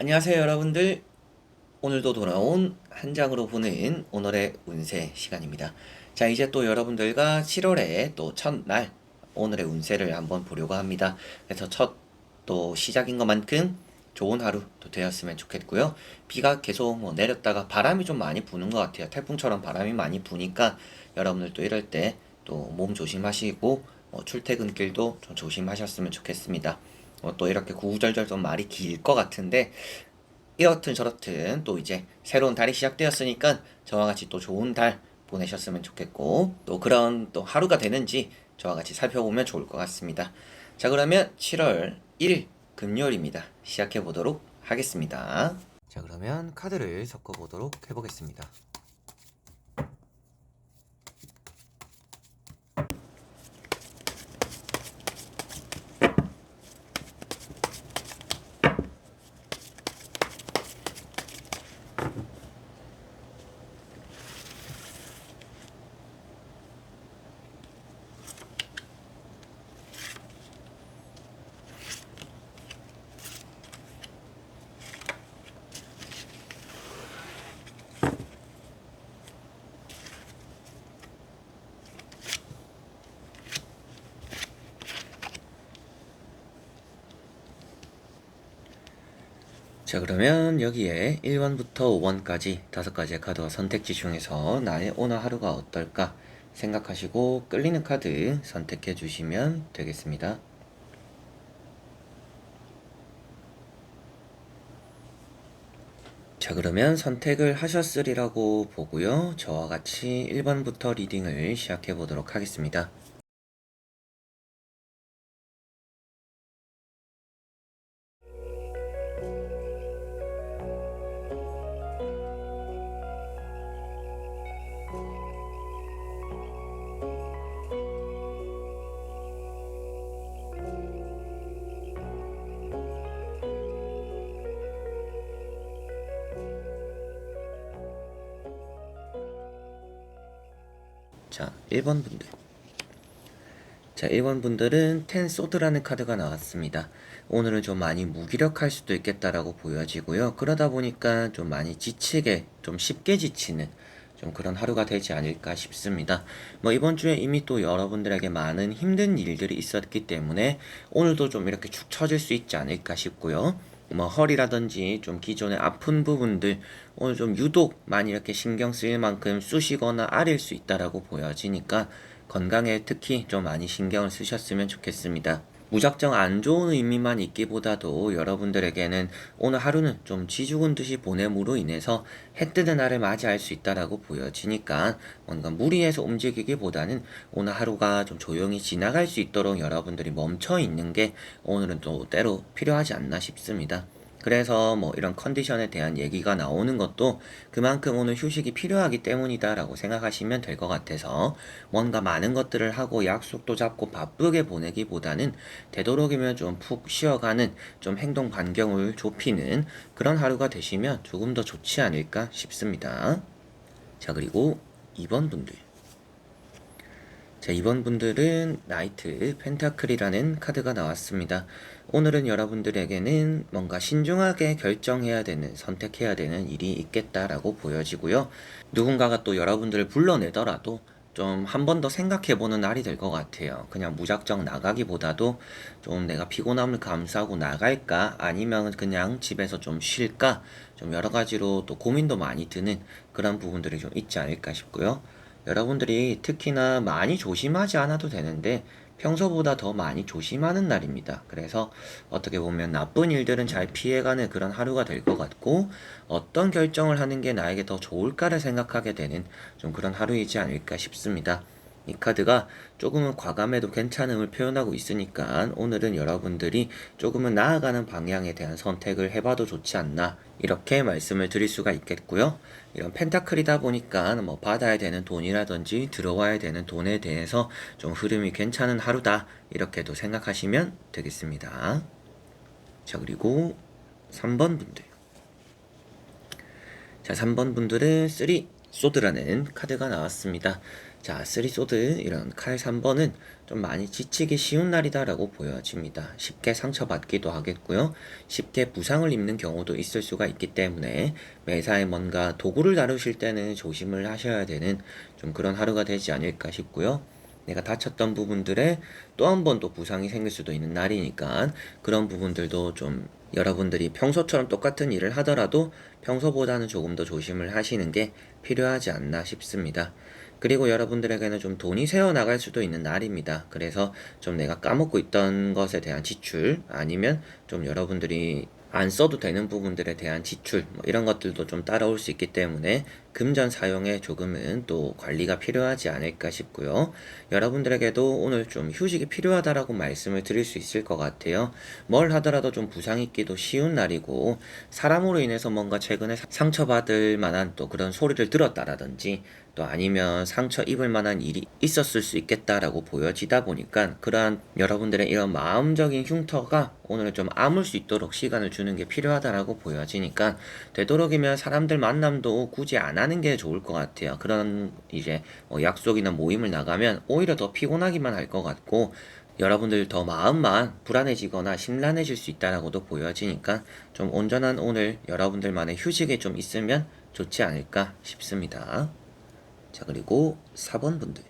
안녕하세요, 여러분들. 오늘도 돌아온 한 장으로 보는 오늘의 운세 시간입니다. 자, 이제 또 여러분들과 7월의 또 첫날 오늘의 운세를 한번 보려고 합니다. 그래서 첫 또 시작인 것만큼 좋은 하루 또 되었으면 좋겠고요. 비가 계속 내렸다가 바람이 좀 많이 부는 것 같아요. 태풍처럼 바람이 많이 부니까 여러분들 또 이럴 때 또 몸 조심하시고 출퇴근길도 좀 조심하셨으면 좋겠습니다. 또 이렇게 구구절절 좀 말이 길 것 같은데 이렇든 저렇든 또 이제 새로운 달이 시작되었으니까 저와 같이 또 좋은 달 보내셨으면 좋겠고 또 그런 또 하루가 되는지 저와 같이 살펴보면 좋을 것 같습니다. 자, 그러면 7월 1일 금요일입니다. 시작해 보도록 하겠습니다. 자, 그러면 카드를 섞어 보도록 해보겠습니다. 자, 그러면 여기에 1번부터 5번까지 5가지의 카드와 선택지 중에서 나의 오늘 하루가 어떨까 생각하시고 끌리는 카드 선택해 주시면 되겠습니다. 자, 그러면 선택을 하셨으리라고 보고요. 저와 같이 1번부터 리딩을 시작해 보도록 하겠습니다. 자, 1번 분들. 자, 1번 분들은 텐 소드라는 카드가 나왔습니다. 오늘은 좀 많이 무기력할 수도 있겠다라고 보여지고요. 그러다 보니까 좀 많이 지치게, 좀 쉽게 지치는 좀 그런 하루가 되지 않을까 싶습니다. 이번 주에 이미 또 여러분들에게 많은 힘든 일들이 있었기 때문에 오늘도 좀 이렇게 축 처질 수 있지 않을까 싶고요. 허리라든지 좀 기존에 아픈 부분들 오늘 좀 유독 많이 이렇게 신경 쓰일 만큼 쑤시거나 아릴 수 있다라고 보여지니까 건강에 특히 좀 많이 신경을 쓰셨으면 좋겠습니다. 무작정 안 좋은 의미만 있기보다도 여러분들에게는 오늘 하루는 좀 지죽은 듯이 보냄으로 인해서 해 뜨는 날을 맞이할 수 있다라고 보여지니까 뭔가 무리해서 움직이기보다는 오늘 하루가 좀 조용히 지나갈 수 있도록 여러분들이 멈춰 있는 게 오늘은 또 때로 필요하지 않나 싶습니다. 그래서 이런 컨디션에 대한 얘기가 나오는 것도 그만큼 오늘 휴식이 필요하기 때문이다라고 생각하시면 될 것 같아서 뭔가 많은 것들을 하고 약속도 잡고 바쁘게 보내기보다는 되도록이면 좀 푹 쉬어가는 좀 행동 반경을 좁히는 그런 하루가 되시면 조금 더 좋지 않을까 싶습니다. 자, 그리고 2번 분들. 자, 이번 분들은 나이트 펜타클이라는 카드가 나왔습니다. 오늘은 여러분들에게는 뭔가 신중하게 결정해야 되는, 선택해야 되는 일이 있겠다라고 보여지고요. 누군가가 또 여러분들을 불러내더라도 좀 한 번 더 생각해보는 날이 될 것 같아요. 그냥 무작정 나가기보다도 좀 내가 피곤함을 감수하고 나갈까? 아니면 그냥 집에서 좀 쉴까? 좀 여러 가지로 또 고민도 많이 드는 그런 부분들이 좀 있지 않을까 싶고요. 여러분들이 특히나 많이 조심하지 않아도 되는데 평소보다 더 많이 조심하는 날입니다. 그래서 어떻게 보면 나쁜 일들은 잘 피해가는 그런 하루가 될 것 같고 어떤 결정을 하는 게 나에게 더 좋을까를 생각하게 되는 좀 그런 하루이지 않을까 싶습니다. 이 카드가 조금은 과감해도 괜찮음을 표현하고 있으니까 오늘은 여러분들이 조금은 나아가는 방향에 대한 선택을 해봐도 좋지 않나 이렇게 말씀을 드릴 수가 있겠고요. 이런 펜타클이다 보니까 받아야 되는 돈이라든지 들어와야 되는 돈에 대해서 좀 흐름이 괜찮은 하루다 이렇게도 생각하시면 되겠습니다. 자, 그리고 3번 분들. 자, 3번 분들은 3 소드라는 카드가 나왔습니다. 자, 3소드 이런 칼 3번은 좀 많이 지치기 쉬운 날이다라고 보여집니다. 쉽게 상처받기도 하겠고요. 쉽게 부상을 입는 경우도 있을 수가 있기 때문에 매사에 뭔가 도구를 다루실 때는 조심을 하셔야 되는 좀 그런 하루가 되지 않을까 싶고요. 내가 다쳤던 부분들에 또 한 번 또 부상이 생길 수도 있는 날이니까 그런 부분들도 좀 여러분들이 평소처럼 똑같은 일을 하더라도 평소보다는 조금 더 조심을 하시는 게 필요하지 않나 싶습니다. 그리고 여러분들에게는 좀 돈이 새어 나갈 수도 있는 날입니다. 그래서 좀 내가 까먹고 있던 것에 대한 지출 아니면 좀 여러분들이 안 써도 되는 부분들에 대한 지출 뭐 이런 것들도 좀 따라올 수 있기 때문에 금전 사용에 조금은 또 관리가 필요하지 않을까 싶고요. 여러분들에게도 오늘 좀 휴식이 필요하다라고 말씀을 드릴 수 있을 것 같아요. 뭘 하더라도 좀 부상 있기도 쉬운 날이고 사람으로 인해서 뭔가 최근에 상처받을 만한 또 그런 소리를 들었다라든지 또 아니면 상처 입을 만한 일이 있었을 수 있겠다라고 보여지다 보니까 그러한 여러분들의 이런 마음적인 흉터가 오늘 좀 아물 수 있도록 시간을 주는 게 필요하다라고 보여지니까 되도록이면 사람들 만남도 굳이 안 하는 게 좋을 것 같아요. 그런 이제 약속이나 모임을 나가면 오히려 더 피곤하기만 할 것 같고 여러분들 더 마음만 불안해지거나 심란해질 수 있다라고도 보여지니까 좀 온전한 오늘 여러분들만의 휴식이 좀 있으면 좋지 않을까 싶습니다. 자, 그리고 4번 분들.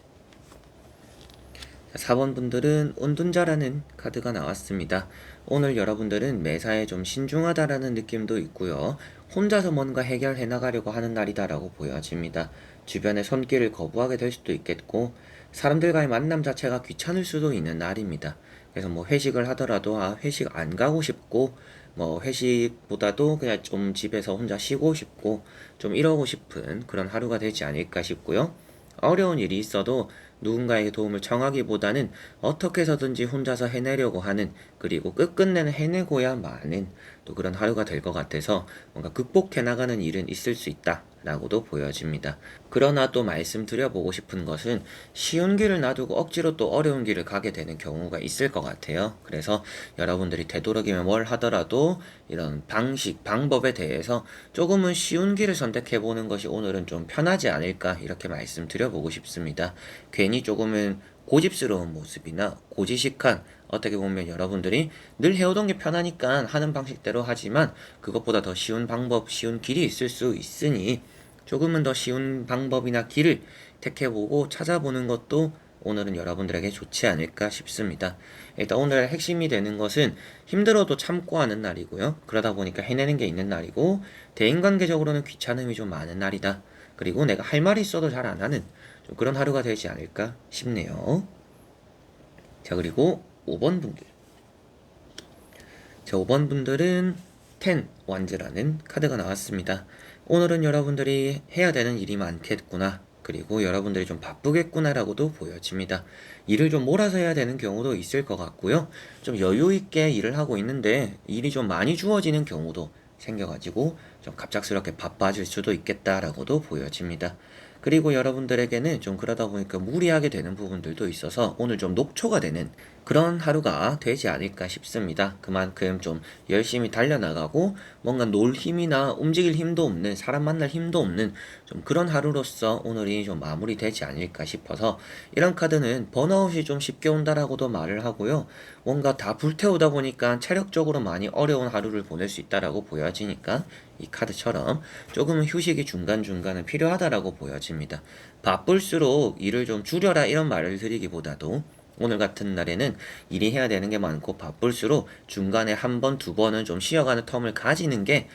4번 분들은 운둔자라는 카드가 나왔습니다. 오늘 여러분들은 매사에 좀 신중하다라는 느낌도 있고요. 혼자서 뭔가 해결해 나가려고 하는 날이다라고 보여집니다. 주변의 손길을 거부하게 될 수도 있겠고, 사람들과의 만남 자체가 귀찮을 수도 있는 날입니다. 그래서 뭐 회식을 하더라도 회식 안 가고 싶고, 뭐 회식보다도 그냥 좀 집에서 혼자 쉬고 싶고, 좀 이러고 싶은 그런 하루가 되지 않을까 싶고요. 어려운 일이 있어도 누군가에게 도움을 청하기보다는 어떻게 해서든지 혼자서 해내려고 하는 그리고 끝끝내는 해내고야 마는 또 그런 하루가 될 것 같아서 뭔가 극복해 나가는 일은 있을 수 있다 라고도 보여집니다. 그러나 또 말씀드려보고 싶은 것은 쉬운 길을 놔두고 억지로 또 어려운 길을 가게 되는 경우가 있을 것 같아요. 그래서 여러분들이 되도록이면 뭘 하더라도 이런 방식, 방법에 대해서 조금은 쉬운 길을 선택해보는 것이 오늘은 좀 편하지 않을까 이렇게 말씀드려보고 싶습니다. 괜히 조금은 고집스러운 모습이나 고지식한 어떻게 보면 여러분들이 늘 해오던 게 편하니까 하는 방식대로 하지만 그것보다 더 쉬운 방법, 쉬운 길이 있을 수 있으니 조금은 더 쉬운 방법이나 길을 택해보고 찾아보는 것도 오늘은 여러분들에게 좋지 않을까 싶습니다. 일단 오늘 핵심이 되는 것은 힘들어도 참고 하는 날이고요. 그러다 보니까 해내는 게 있는 날이고 대인관계적으로는 귀찮음이 좀 많은 날이다. 그리고 내가 할 말이 있어도 잘 안 하는 좀 그런 하루가 되지 않을까 싶네요. 자, 그리고 5번 분들. 자, 5번 분들은 10 완즈라는 카드가 나왔습니다. 오늘은 여러분들이 해야 되는 일이 많겠구나. 그리고 여러분들이 좀 바쁘겠구나라고도 보여집니다. 일을 좀 몰아서 해야 되는 경우도 있을 것 같고요. 좀 여유 있게 일을 하고 있는데 일이 좀 많이 주어지는 경우도 생겨가지고 좀 갑작스럽게 바빠질 수도 있겠다라고도 보여집니다. 그리고 여러분들에게는 좀 그러다 보니까 무리하게 되는 부분들도 있어서 오늘 좀 녹초가 되는 그런 하루가 되지 않을까 싶습니다. 그만큼 좀 열심히 달려나가고 뭔가 놀 힘이나 움직일 힘도 없는 사람 만날 힘도 없는 좀 그런 하루로서 오늘이 좀 마무리되지 않을까 싶어서 이런 카드는 번아웃이 좀 쉽게 온다라고도 말을 하고요. 뭔가 다 불태우다 보니까 체력적으로 많이 어려운 하루를 보낼 수 있다라고 보여지니까 이 카드처럼 조금은 휴식이 중간중간은 필요하다라고 보여집니다. 바쁠수록 일을 좀 줄여라 이런 말을 드리기보다도 오늘 같은 날에는 일이 해야 되는 게 많고 바쁠수록 중간에 한 번, 두 번은 좀 쉬어가는 텀을 가지는 게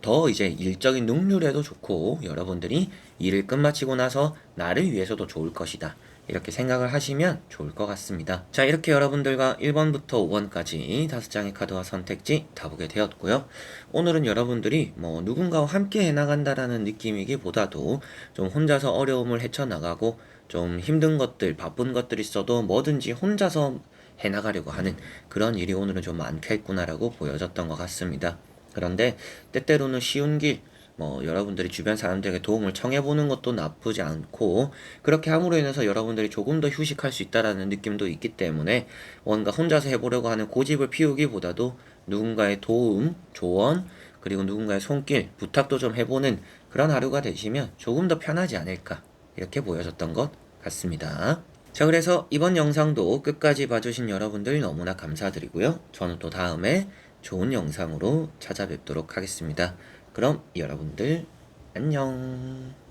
더 이제 일적인 능률에도 좋고 여러분들이 일을 끝마치고 나서 나를 위해서도 좋을 것이다. 이렇게 생각을 하시면 좋을 것 같습니다. 자, 이렇게 여러분들과 1번부터 5번까지 5장의 카드와 선택지 다 보게 되었고요. 오늘은 여러분들이 뭐 누군가와 함께 해나간다라는 느낌이기보다도 좀 혼자서 어려움을 헤쳐나가고 좀 힘든 것들, 바쁜 것들이 있어도 뭐든지 혼자서 해나가려고 하는 그런 일이 오늘은 좀 많겠구나라고 보여졌던 것 같습니다. 그런데 때때로는 쉬운 길, 뭐 여러분들이 주변 사람들에게 도움을 청해보는 것도 나쁘지 않고 그렇게 함으로 인해서 여러분들이 조금 더 휴식할 수 있다라는 느낌도 있기 때문에 뭔가 혼자서 해보려고 하는 고집을 피우기보다도 누군가의 도움, 조언, 그리고 누군가의 손길, 부탁도 좀 해보는 그런 하루가 되시면 조금 더 편하지 않을까 이렇게 보여졌던 것 같습니다. 자, 그래서 이번 영상도 끝까지 봐주신 여러분들 너무나 감사드리고요. 저는 또 다음에 좋은 영상으로 찾아뵙도록 하겠습니다. 그럼 여러분들 안녕.